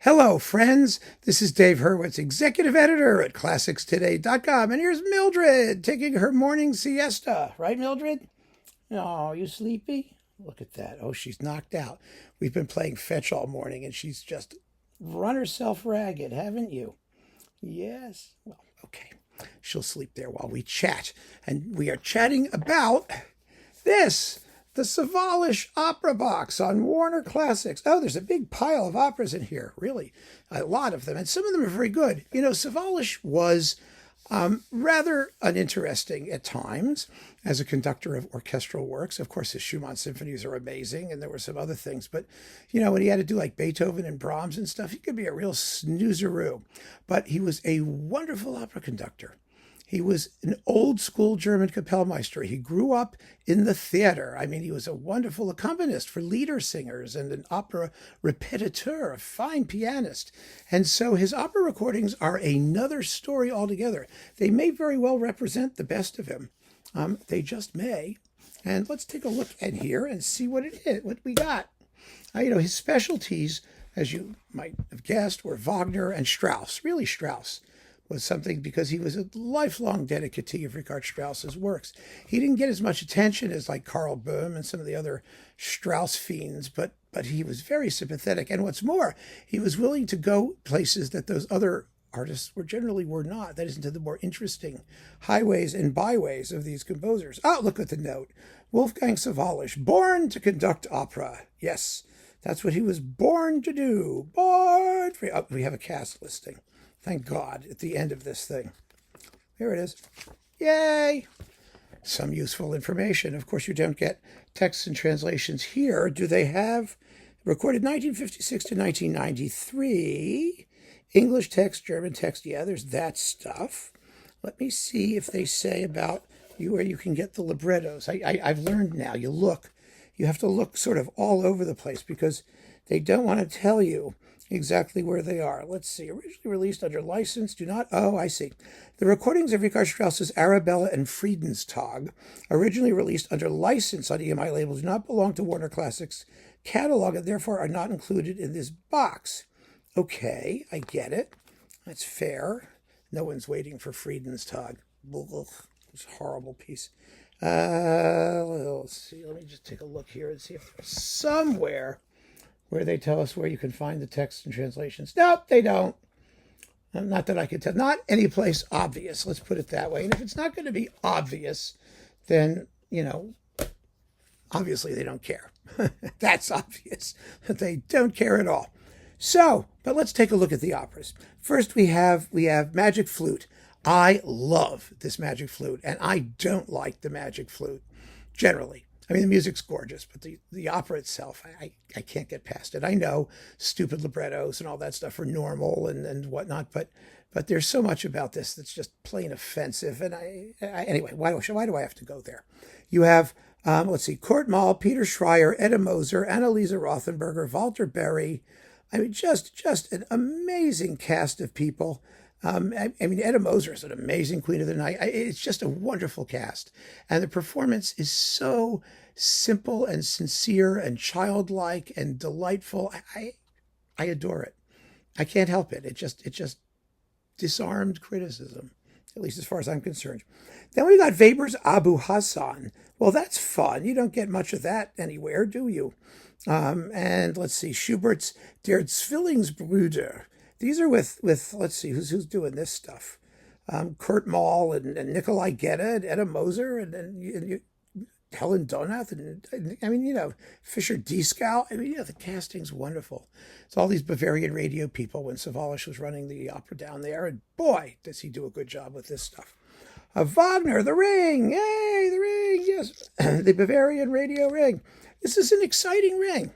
Hello, friends. This is Dave Hurwitz, executive editor at ClassicsToday.com. And here's Mildred taking her morning siesta. Right, Mildred? Oh, you sleepy? Look at that. Oh, she's knocked out. We've been playing fetch all morning, and she's just run herself ragged, haven't you? Yes. Well, okay. She'll sleep there while we chat. And we are chatting about this. The Sawallisch opera box on Warner Classics. Oh, there's a big pile of operas in here, really, a lot of them. And some of them are very good. You know, Sawallisch was rather uninteresting at times as a conductor of orchestral works. Of course, his Schumann symphonies are amazing, and there were some other things. But, you know, when he had to do like Beethoven and Brahms and stuff, he could be a real snoozeroo. But he was a wonderful opera conductor. He was an old school German Kapellmeister. He grew up in the theater. I mean, he was a wonderful accompanist for lieder singers and an opera repetiteur, a fine pianist. And so his opera recordings are another story altogether. They may very well represent the best of him. They just may. And let's take a look in here and see what it is, what we got. You know, his specialties, as you might have guessed, were Wagner and Strauss, really Strauss. Was something because he was a lifelong dedicatee of Richard Strauss's works. He didn't get as much attention as like Karl Böhm and some of the other Strauss fiends, but he was very sympathetic. And what's more, he was willing to go places that those other artists were not. That is, into the more interesting highways and byways of these composers. Oh, look at the note. Wolfgang Sawallisch, born to conduct opera. Yes, that's what he was born to do. Born for... Oh, we have a cast listing. Thank God, at the end of this thing. Here it is. Yay! Some useful information. Of course, you don't get texts and translations here. Do they have recorded 1956 to 1993? English text, German text. Yeah, there's that stuff. Let me see if they say about you where you can get the librettos. I've learned now. You have to look sort of all over the place because they don't want to tell you exactly where they are. Let's see. Originally released under license. Oh, I see. The recordings of Richard Strauss's Arabella and Friedenstag, originally released under license on EMI label, do not belong to Warner Classics catalog and therefore are not included in this box. Okay, I get it. That's fair. No one's waiting for Friedenstag. It's a horrible piece. Let's see. Let me just take a look here and see if there's somewhere where they tell us where you can find the text and translations. Nope, they don't. Not that I could tell. Not any place obvious, let's put it that way. And if it's not going to be obvious, then, you know, obviously they don't care. That's obvious. They don't care at all. So, but let's take a look at the operas. First, we have Magic Flute. I love this Magic Flute, and I don't like the Magic Flute, generally. I mean, the music's gorgeous, but the opera itself, I can't get past it. I know stupid librettos and all that stuff are normal and whatnot, but there's so much about this that's just plain offensive. And anyway, why do I have to go there? You have, let's see, Kurt Mahl, Peter Schreier, Edda Moser, Anneliese Rothenberger, Walter Berry. I mean, just an amazing cast of people. I mean, Edda Moser is an amazing Queen of the Night. It's just a wonderful cast. And the performance is so simple and sincere and childlike and delightful. I adore it. I can't help it. It just disarmed criticism, at least as far as I'm concerned. Then we got Weber's Abu Hassan. Well, that's fun. You don't get much of that anywhere, do you? And let's see, Schubert's Der Zwillingsbrüder. These are with let's see, who's doing this stuff? Kurt Mahl and Nikolai Gedda and Edda Moser and Helen Donath and I mean, you know, Fischer Dieskau. I mean, you know, the casting's wonderful. It's all these Bavarian radio people when Sawallisch was running the opera down there, and boy, does he do a good job with this stuff. Wagner, The Ring. Yay, The Ring, yes. The Bavarian radio ring. This is an exciting ring.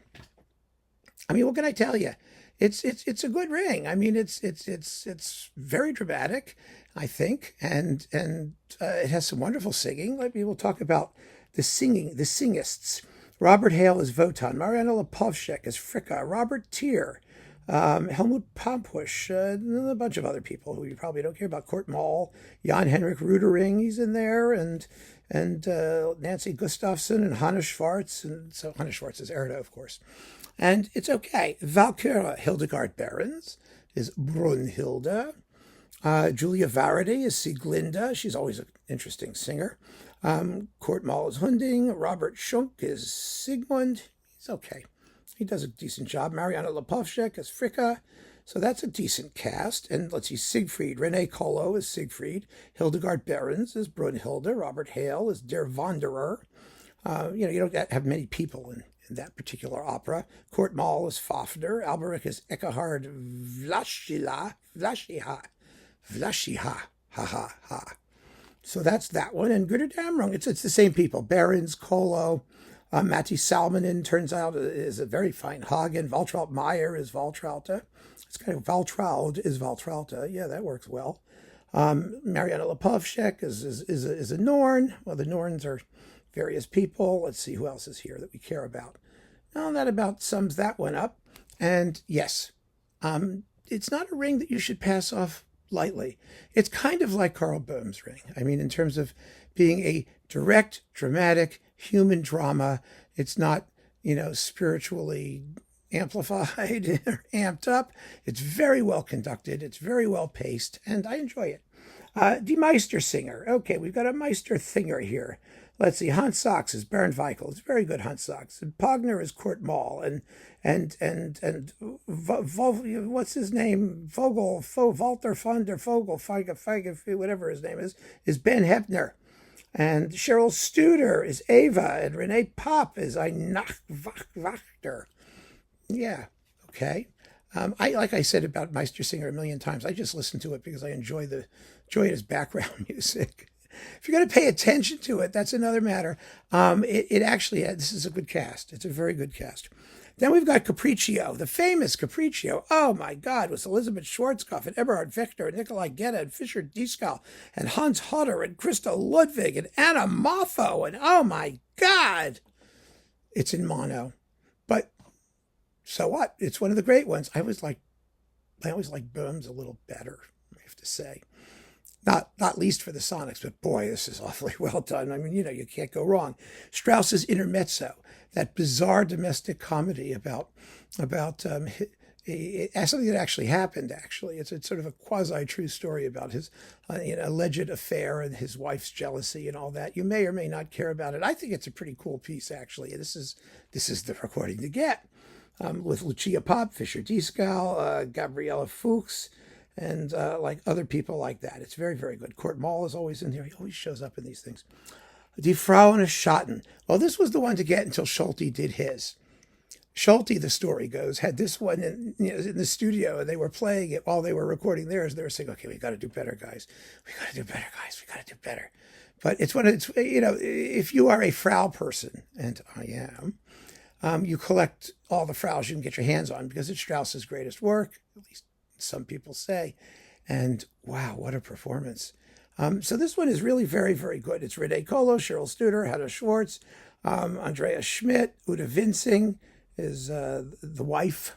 I mean, what can I tell you? It's a good ring. I mean, it's very dramatic, I think, and it has some wonderful singing. Maybe we'll talk about the singists. Robert Hale as Wotan, Mariana Lipovshek as Fricka, Robert Tier, Helmut Pampusch, a bunch of other people who you probably don't care about. Kurt Mahl, Jan Henrik Rudering, he's in there, and Nancy Gustafsson and Hannes Schwartz, and so Hannes Schwartz is Erda, of course. And it's okay. Walküre Hildegard Behrens is Brunhilde. Julia Varady is Sieglinde. She's always an interesting singer. Kurt Mahl is Hunding. Robert Schunk is Sigmund. He's okay. He does a decent job. Mariana Lepovshek is Fricka. So that's a decent cast. And let's see, Siegfried. Renee Kolo is Siegfried. Hildegard Behrens is Brunhilde. Robert Hale is Der Wanderer. You don't have many people in that particular opera. Kurt Mahl is Fafner. Alberich is Ekkehard Vlashiha. Ha ha ha. So that's that one. And Güter Damrung, it's the same people. Behrens, Kolo, Matti Salminen turns out is a very fine Hagen. Waltraud Meyer is Waltraute. It's kind of Waltraud is Waltraute. Yeah, that works well. Mariana Lepovshek is a Norn. Well, the Norns are various people. Let's see who else is here that we care about. Well, that about sums that one up. And yes, it's not a ring that you should pass off lightly. It's kind of like Carl Boehm's ring. I mean, in terms of being a direct, dramatic, human drama, it's not, spiritually amplified or amped up. It's very well conducted. It's very well paced, and I enjoy it. Die Meistersinger. Okay, we've got a Meistersinger here. Let's see. Hans Sachs is Bernd Weichel. It's very good, Hans Sachs. And Pogner is Kurt Mahl. And what's his name? Walter von der Vogel, Feige, whatever his name is Ben Hebner. And Cheryl Studer is Ava. And Renee Popp is Einach Wachter. Yeah, okay. Like I said about Meistersinger a million times, I just listen to it because I enjoy it as background music. If you're going to pay attention to it, that's another matter. It actually, this is a good cast. It's a very good cast. Then we've got Capriccio, the famous Capriccio. Oh my God, with Elizabeth Schwarzkopf and Eberhard Victor and Nikolai Gedda and Fischer Dieskau and Hans Hodder and Christa Ludwig and Anna Moffo. And oh my God, it's in mono. But so what? It's one of the great ones. I always like Boehm's a little better, I have to say. Not least for the sonics, but boy, this is awfully well done. I mean, you can't go wrong. Strauss's Intermezzo, that bizarre domestic comedy about something that actually happened. Actually, it's sort of a quasi-true story about his alleged affair and his wife's jealousy and all that. You may or may not care about it. I think it's a pretty cool piece, actually. This is the recording to get with Lucia Popp, Fischer Dieskau, Gabriela Fuchs. And like other people like that. It's very, very good. Kurt Mahl is always in here. He always shows up in these things. Die Frauen Schatten. Well, this was the one to get until Schulte did his. Schulte, the story goes, had this one in the studio, and they were playing it while they were recording theirs. They were saying, okay, we got to do better, guys. We got to do better, guys. We got to do better. But if you are a Frau person, and I am, you collect all the Fraus you can get your hands on because it's Strauss's greatest work, at least some people say. And wow, what a performance. So this one is really very, very good. It's Renee Kolo, Cheryl Studer, Hedda Schwartz, Andrea Schmidt, Uta Vinsing is the wife.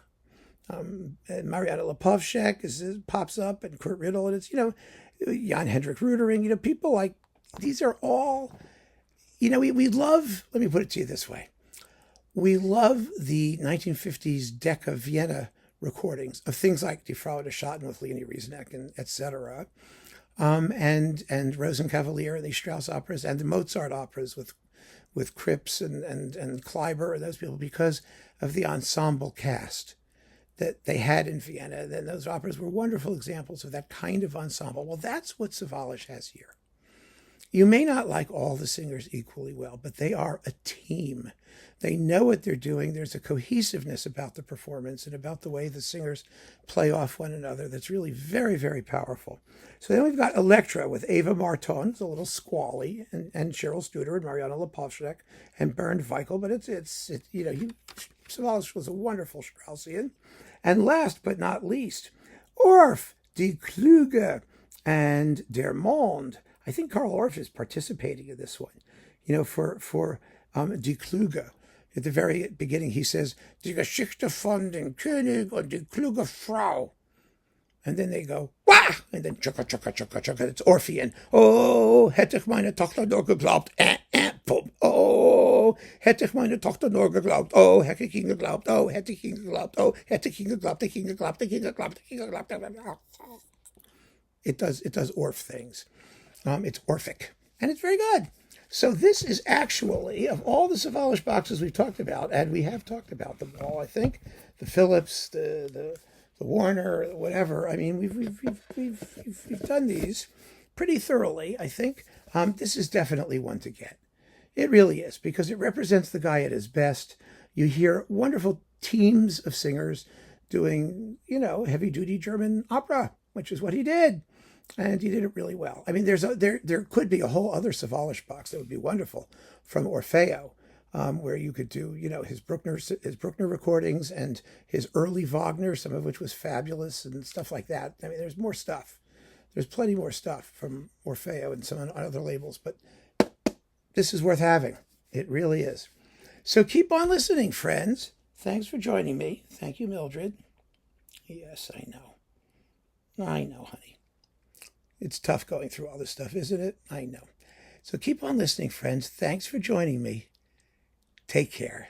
And Mariana Lepovshek pops up, and Kurt Riddle, and it's, Jan Hendrik Rudering, people like, these are all, we love, let me put it to you this way. We love the 1950s Decca Vienna recordings of things like Die Frau Schatten with Leonie Rieseneck and etc. And Rosenkavalier and the Strauss operas and the Mozart operas with Kripps and Kleiber and those people because of the ensemble cast that they had in Vienna. And those operas were wonderful examples of that kind of ensemble. Well, that's what Sawallisch has here. You may not like all the singers equally well, but they are a team. They know what they're doing. There's a cohesiveness about the performance and about the way the singers play off one another that's really very, very powerful. So then we've got Electra with Ava Marton, it's a little squally, and Cheryl Studer and Mariana Lepovshek and Bernd Weichel, but Sawallisch was a wonderful Straussian. And last but not least, Orff, Die Kluge, and Der Mond. I think Carl Orff is participating in this one, for Die Kluge. At the very beginning, he says, Die Geschichte von dem König und die kluge Frau. And then they go, wah! And then chugga, chugga, chugga, chugga. It's Orphean. Oh, hätte ich meine Tochter nur geglaubt. Boom. Oh, oh, hätte ich meine Tochter nur geglaubt, oh, hätte ich ihn geglaubt, oh, hätte ich ihn geglaubt, oh, hätte ich ihn geglaubt, ich ihn geglaubt, ich ihn geglaubt, ich ihn geglaubt. It does Orff things. It's Orphic, and it's very good. So this is actually, of all the Sawallisch boxes we've talked about, and we have talked about them all, I think, the Philips, the Warner, whatever. I mean, we've done these pretty thoroughly, I think. This is definitely one to get. It really is, because it represents the guy at his best. You hear wonderful teams of singers doing, heavy-duty German opera, which is what he did. And he did it really well. I mean, there could be a whole other Sawallisch box that would be wonderful from Orfeo, where you could do, his Bruckner recordings and his early Wagner, some of which was fabulous and stuff like that. I mean, there's more stuff. There's plenty more stuff from Orfeo and some other labels, but this is worth having. It really is. So keep on listening, friends. Thanks for joining me. Thank you, Mildred. Yes, I know. I know, honey. It's tough going through all this stuff, isn't it? I know. So keep on listening, friends. Thanks for joining me. Take care.